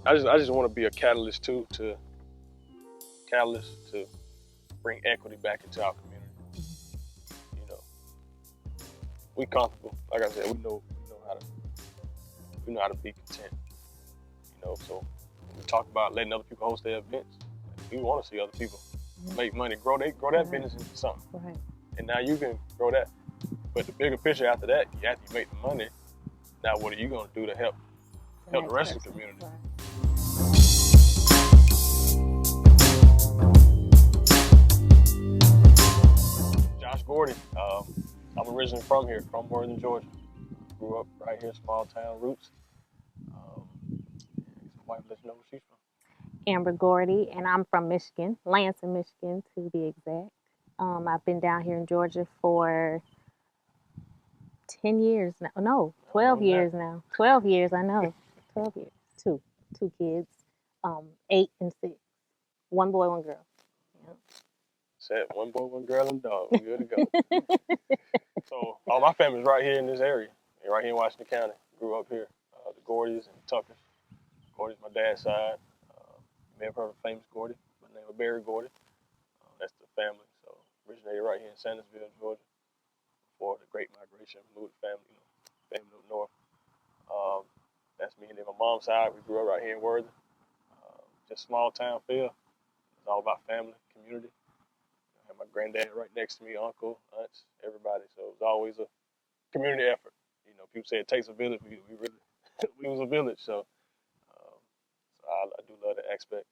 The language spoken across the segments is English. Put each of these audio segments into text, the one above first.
I just want to be a catalyst to bring equity back into our community. You know, we comfortable. Like I said, we know how to be content. So when we talk about letting other people host their events, we want to see other people make money, grow that business into something. Right. And now you can grow that. But the bigger picture after that, after you make the money, now what are you going to do to help the rest of the community? Right. Josh Gordy. I'm originally from here, from Worthing, Georgia. Grew up right here, small town roots. Wife, let you know where she's from. Amber Gordy, and I'm from Michigan, Lansing, Michigan, to be exact. I've been down here in Georgia for 10 years now. No, 12 years now. 12 years, I know. 12 years. Two kids, 8 and 6. One boy, one girl. Yeah. Said one boy, one girl, and dog. We're good to go. So all my family's right here in this area, right here in Washington County. Grew up here. The Gordys and Tuckers. Gordy's my dad's side. You may have heard of famous Gordy. My name is Barry Gordy. That's the family. So originated right here in Sandersville, Georgia. Before the Great Migration, moved the family, family up north. That's me. And then my mom's side, we grew up right here in Worthing. Just small town feel. It's all about family, community. I had my granddad right next to me, uncle, aunts, everybody. So it was always a community effort. People say it takes a village. We really, we was a village. So I do love that aspect.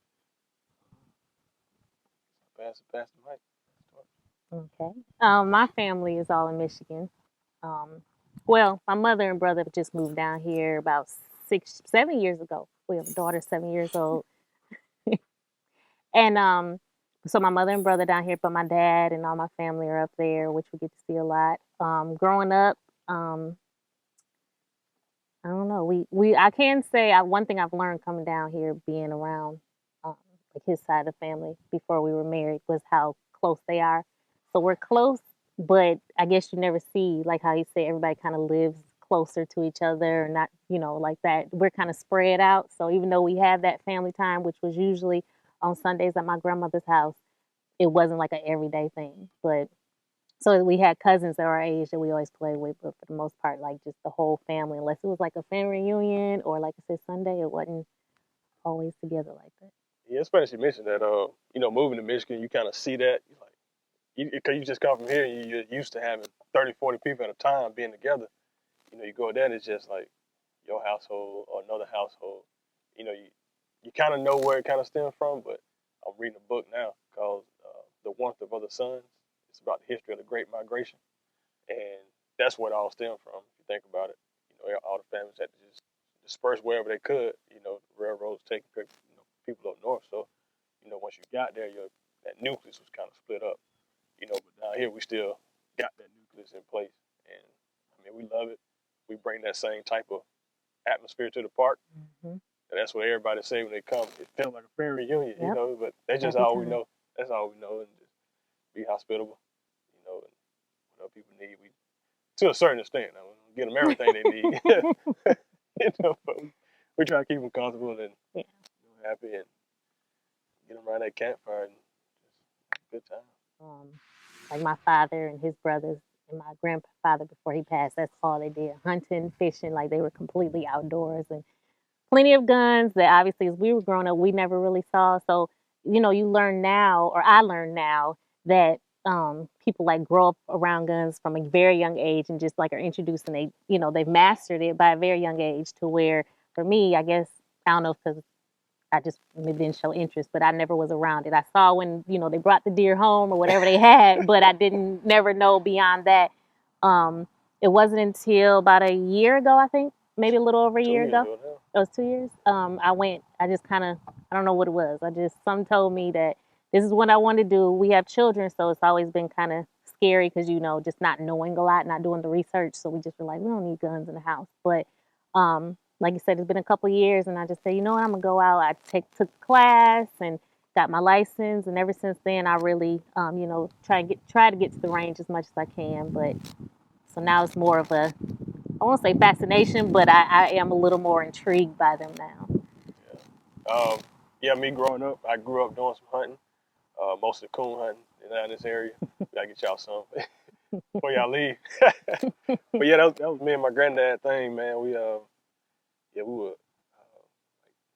Pass the mic. Okay. My family is all in Michigan. Well, my mother and brother just moved down here about 7 years ago. We have a daughter 7 years old. And so my mother and brother down here, but my dad and all my family are up there, which we get to see a lot. Growing up, I don't know. I can say one thing I've learned coming down here, being around like his side of the family before we were married, was how close they are. So we're close, but I guess you never see, like how you say, everybody kind of lives closer to each other, or not, like that. We're kind of spread out. So even though we have that family time, which was usually on Sundays at my grandmother's house, it wasn't like an everyday thing. But so we had cousins that were our age that we always played with, but for the most part, like just the whole family, unless it was like a family reunion or like I said, Sunday, it wasn't always together like that. Yeah, it's funny you mentioned that. Moving to Michigan, you kind of see that. Because you just come from here and you're used to having 30, 40 people at a time being together. You go there and it's just like your household or another household. You kind of know where it kind of stems from, but I'm reading a book now called The Warmth of Other Suns. It's about the history of the Great Migration. And that's where it all stemmed from, if you think about it. All the families had to just disperse wherever they could. Railroads taking people up north. So, once you got there, that nucleus was kind of split up. But down here we still got that nucleus in place. And, we love it. We bring that same type of atmosphere to the park. Mm-hmm. And that's what everybody say when they come. It feels like a family reunion, Yep. But that's just all we know. That's all we know. And just be hospitable, and what people need. We, to a certain extent, we get them everything they need. But we try to keep them comfortable and happy and get them around that campfire and just good time. Like my father and his brothers and my grandfather before he passed, that's all they did. Hunting, fishing, like they were completely outdoors, and plenty of guns that obviously as we were growing up, we never really saw. So, you learn now, or I learned now, that people like grow up around guns from a very young age and just like are introduced, and they've mastered it by a very young age, to where for me, I guess, I don't know if because I just maybe didn't show interest, but I never was around it. I saw when, they brought the deer home or whatever they had, but I didn't never know beyond that. It wasn't until about a year ago, I think, maybe a little over a year ago. It was 2 years. I just kind of, I don't know what it was. Some told me that this is what I want to do. We have children, so it's always been kind of scary because, just not knowing a lot, not doing the research. So we just were like, we don't need guns in the house. But like you said, it's been a couple of years, and I just said, I'm gonna go out. I took class and got my license, and ever since then, I really, try to get to the range as much as I can. But so now it's more of a, I won't say fascination, but I am a little more intrigued by them now. Yeah. Yeah, me growing up, I grew up doing some hunting, mostly coon hunting in this area. Gotta get y'all some before y'all leave. But yeah, that was me and my granddad thing, man. Yeah, we were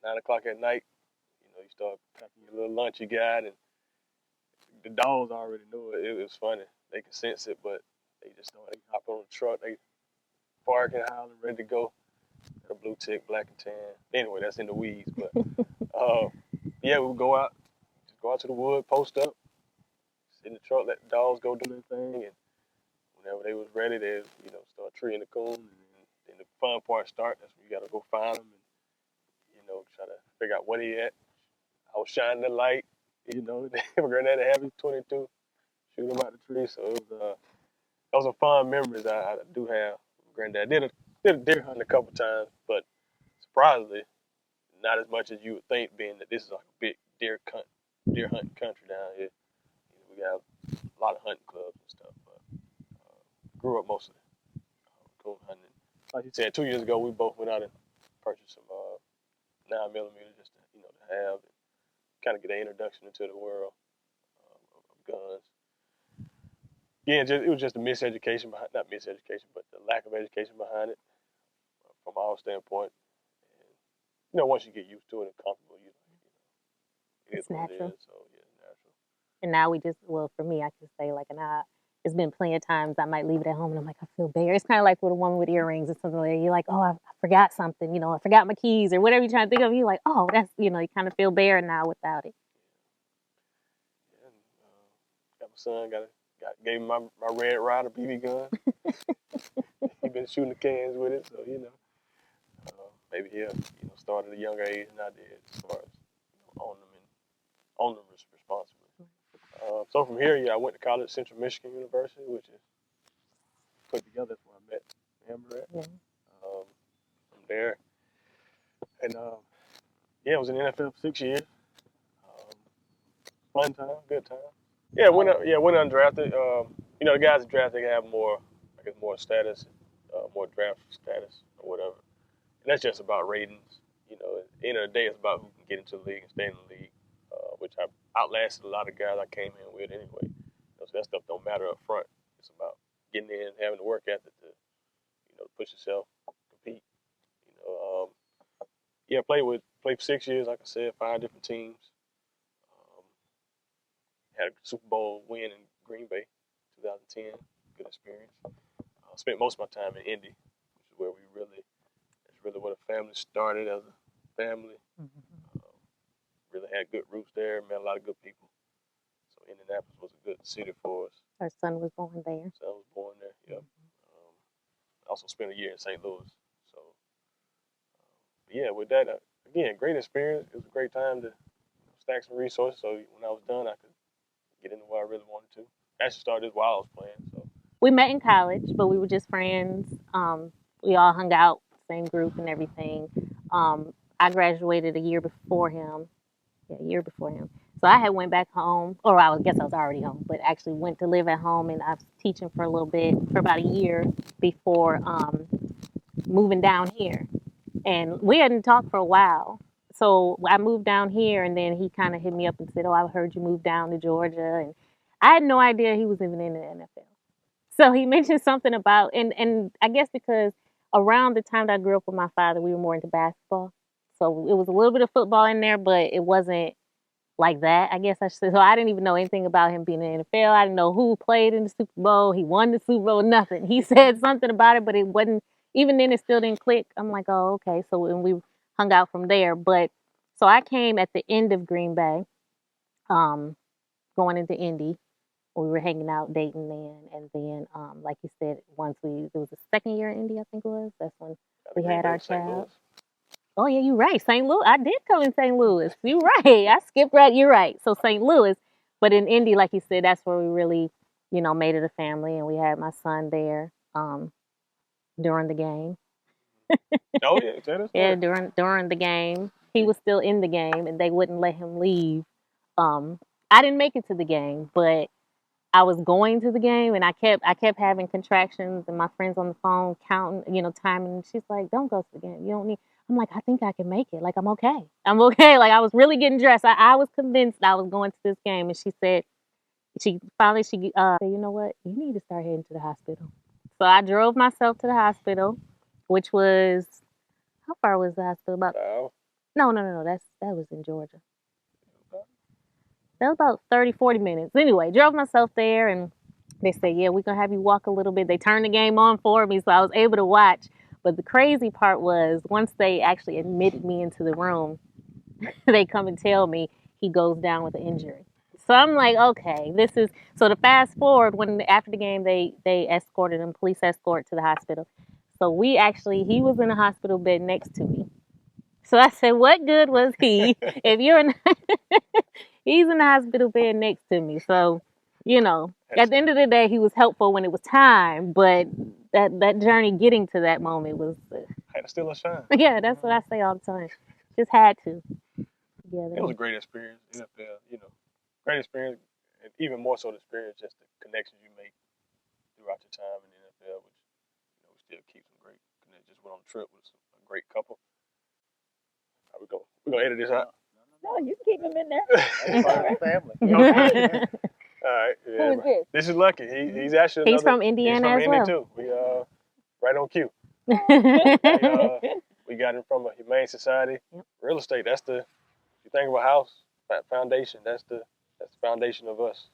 9 o'clock at night. You know, you start packing your little lunch you got, and the dogs already knew it. It was funny. They could sense it, but they just know they hop on the truck, they barking, howling, ready to go. Got a blue tick, black and tan. Anyway, that's in the weeds, but uh, yeah, we would go out, just go out to the wood, post up, sit in the truck, let the dogs go do their thing, and whenever they was ready, they start treeing the coon, and then the fun part start. That's when you got to go find them and try to figure out where he at. I was shining the light, my granddad had his 22, shoot him out the tree. So those are fun memories I do have. Granddad did a deer hunt a couple times, but surprisingly, not as much as you would think, being that this is like a big deer hunting country down here. We got a lot of hunting clubs and stuff, but grew up mostly coon hunting. Like you said, 2 years ago, we both went out and purchased some 9mm just to have and kind of get an introduction into the world of guns. Yeah, it was just a miseducation behind, not miseducation, but the lack of education behind it from our standpoint. And, once you get used to it and comfortable, it is It's what it natural. is. So yeah, it's natural. And now well, for me, I can say like, and it's been plenty of times I might leave it at home and I'm like, I feel bare. It's kind of like with a woman with earrings or something like that. You're like, oh, I forgot something, I forgot my keys or whatever you're trying to think of. You're like, oh, that's, you kind of feel bare now without it. Yeah, and, got my son, gave him my Red Ryder BB gun. He been shooting the cans with it, so maybe he'll start at a younger age than I did as far as own them responsibly. So from here, yeah, I went to college, Central Michigan University, which is put together before I met Amber at. Yeah. From there, and yeah, I was in the NFL for 6 years. Um, Fun time, good time. Yeah, went undrafted. The guys that draft they have more, I guess, more status, more draft status or whatever. And that's just about ratings. At the end of the day, it's about who can get into the league and stay in the league, which I outlasted a lot of guys I came in with anyway. So that stuff don't matter up front. It's about getting in, having the work ethic to, push yourself, compete. You know, yeah, played for 6 years, like I said, 5 different teams. Um, had a Super Bowl win in Green Bay, 2010. Good experience. Spent most of my time in Indy, which is where that's really where the family started as a family. Mm-hmm. Really had good roots there, met a lot of good people. So Indianapolis was a good city for us. Our son was born there. So I was born there, yep. Also spent a year in St. Louis. So, yeah, with that, again, great experience. It was a great time to stack some resources. So when I was done, I could get into what I really wanted to. Actually started this while I was playing. So We met in college, but we were just friends. We all hung out, same group and everything. I graduated a year before him. Yeah, a year before him. So I had went back home, or guess I was already home, but actually went to live at home, and I was teaching for a little bit, for about a year before moving down here. And we hadn't talked for a while. So I moved down here, and then he kind of hit me up and said, "Oh, I heard you moved down to Georgia," and I had no idea he was even in the NFL. So he mentioned something about, and I guess because around the time that I grew up with my father, we were more into basketball. So it was a little bit of football in there, but it wasn't like that, I guess I should say. So I didn't even know anything about him being in the NFL. I didn't know who played in the Super Bowl. He won the Super Bowl, nothing. He said something about it, but it wasn't, even then it still didn't click. I'm like, oh, okay. So when we hung out from there. But so I came at the end of Green Bay, um, going into Indy. We were hanging out, dating then, and then, like you said, once it was the second year in Indy, I think it was. That's when we had our child. Oh yeah, you're right. St. Louis. I did come in St. Louis. You're right. I skipped right. You're right. So St. Louis, but in Indy, like you said, that's where we really, made it a family, and we had my son there during the game. Oh yeah, that is Yeah, funny. during the game, he was still in the game, and they wouldn't let him leave. I didn't make it to the game, but I was going to the game, and I kept having contractions, and my friends on the phone counting, timing. And she's like, "Don't go to the game. You don't need." I'm like, I think I can make it. Like, I'm okay. I'm okay. Like, I was really getting dressed. I was convinced I was going to this game. And she said, she finally, said, you know what? You need to start heading to the hospital. So I drove myself to the hospital, which was, how far was the hospital? About, no. That was in Georgia. That was about 30, 40 minutes. Anyway, drove myself there and they said, yeah, we're going to have you walk a little bit. They turned the game on for me, so I was able to watch. But the crazy part was once they actually admitted me into the room, they come and tell me he goes down with an injury. So I'm like, okay, this is so to fast forward when after the game they escorted him, police escort to the hospital. So he was in a hospital bed next to me. So I said, what good was he if you're in he's in the hospital bed next to me. So, at the end of the day, he was helpful when it was time, but that journey getting to that moment was had to steal a shine. Yeah, that's what I say all the time. Just had to. Yeah, it was a great experience. NFL, great experience, and even more so the experience, just the connections you make throughout your time in the NFL, which we still keep some great connections. Just went on a trip with a great couple. How we go? We're gonna edit this out. No, you can keep him in there. Family. All right. Yeah, Who is this? This is Lucky. He's actually he's from Indiana as well. Too. We right on cue. We got him from a humane society. Yep. Real estate. That's the you think of a house foundation. That's the foundation of us.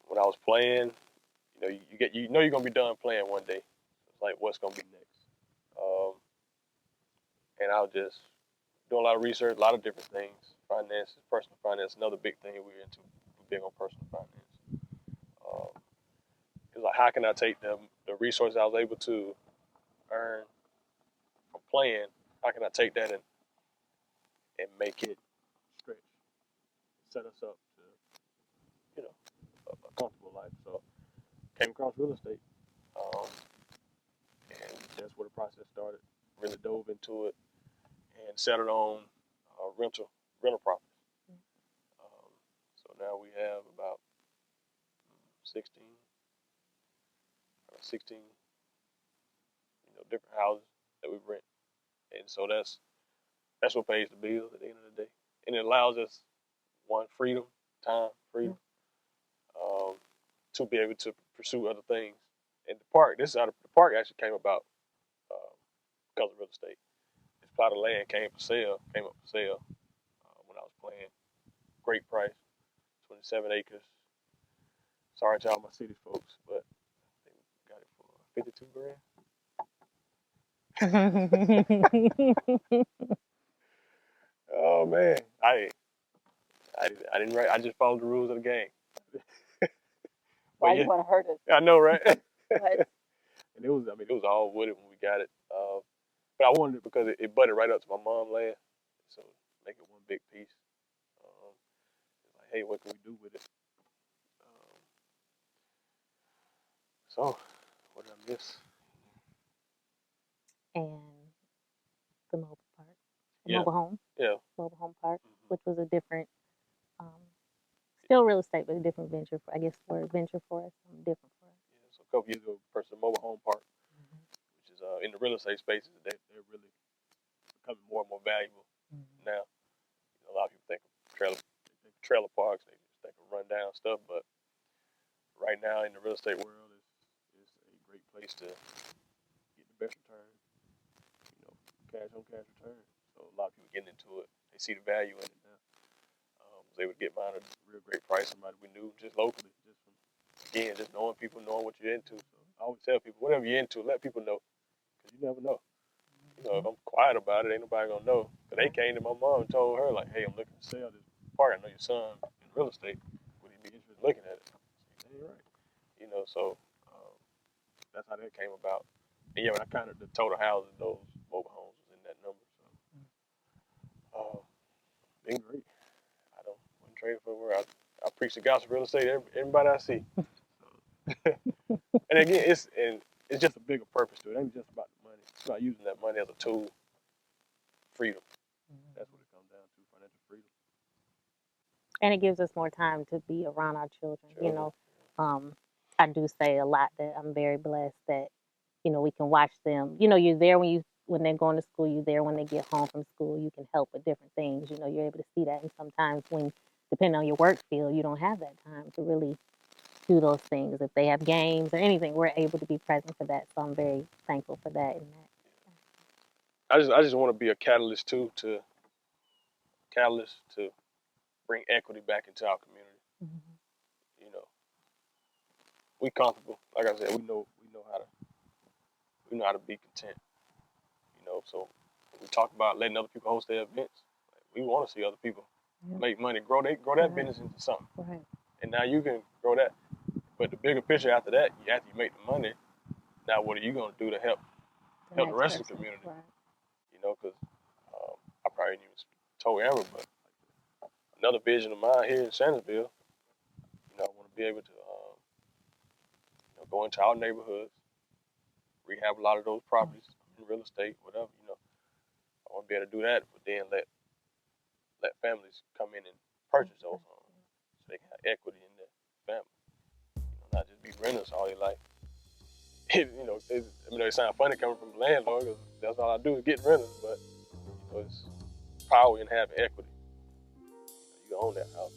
When I was playing, you're gonna be done playing one day. It's like what's gonna be next. And I was just doing a lot of research, a lot of different things. Finance, personal finance, another big thing we're into. We're big on personal finance. It's like, how can I take the resources I was able to earn from playing? How can I take that and make it stretch, set us up to, a comfortable life? So, came across real estate, and that's where the process started. Really dove into it and settled on rental properties. So now we have about 16 different houses that we rent, and so that's what pays the bills at the end of the day, and it allows us freedom, to be able to pursue other things. And the park actually came about because of real estate. This plot of land came up for sale when I was playing. Great price, 27 acres. Sorry to all my city folks, but they got it for 52 grand. Oh man, I didn't write. I just followed the rules of the game. Why you want to hurt us? I know, right? What? And it was all wooded when we got it. But I wanted it because it butted right up to my mom's land, so make it one big piece. It's like, hey, what can we do with it? So, what did I miss? And the mobile park, mobile home. Yeah. Mobile home park, which was a different, still real estate, but a different venture. I guess for adventure for us, different for us. Yeah. So a couple years ago, we purchased a mobile home park, which is in the real estate spaces. They're really becoming more and more valuable now. A lot of people think of trailer parks. They just think of rundown stuff, but right now in the real estate world, it's a great place to get the best return. Cash on cash return. So a lot of people getting into it. They see the value in it now. Was able to get mine at a real great price. Somebody we knew just locally, just knowing people, knowing what you're into. So I always tell people, whatever you're into, let people know, because you never know. If I'm quiet about it, ain't nobody gonna know. But they came to my mom and told her, like, hey, I'm looking to sell this park. I know your son in real estate. Would he be interested in looking at it? Ain't right. So that's how that came about. And yeah, when I counted the total houses, those mobile homes was in that number. So been great. Wouldn't trade it for the world. I preach the gospel of real estate everybody I see. And again, it's just a bigger purpose to it. It ain't just about the money. It's about using that money as a tool. Freedom. That's what it comes down to, financial freedom. And it gives us more time to be around our children. I do say a lot that I'm very blessed that, You know, we can watch them. You know, you're there when they're going to school. You're there when they get home from school. You can help with different things. You know, you're able to see that. And sometimes when, depending on your work field, you don't have that time to really do those things. If they have games or anything, we're able to be present for that. So I'm very thankful for that. I just want to be a catalyst too, to bring equity back into our community. Mm-hmm. You know, we comfortable. Like I said, we know how to be content. You know, so when we talk about letting other people host their events, like, we want to see other people make money, grow that business into something. Right. And now you can grow that. But the bigger picture after that, after you make the money, now what are you going to do to help the rest of the community? Right. You know, because I probably didn't even told Amber, but another vision of mine here in Sandersville, you know, I want to be able to go into our neighborhoods, rehab a lot of those properties in real estate, whatever. You know, I want to be able to do that, but then let families come in and purchase those homes so they can have equity in their family. You know, not just be renters all their life. You know, it sounds funny coming from a landlord because that's all I do is get renters, but you know, it's power in having equity. You own that house.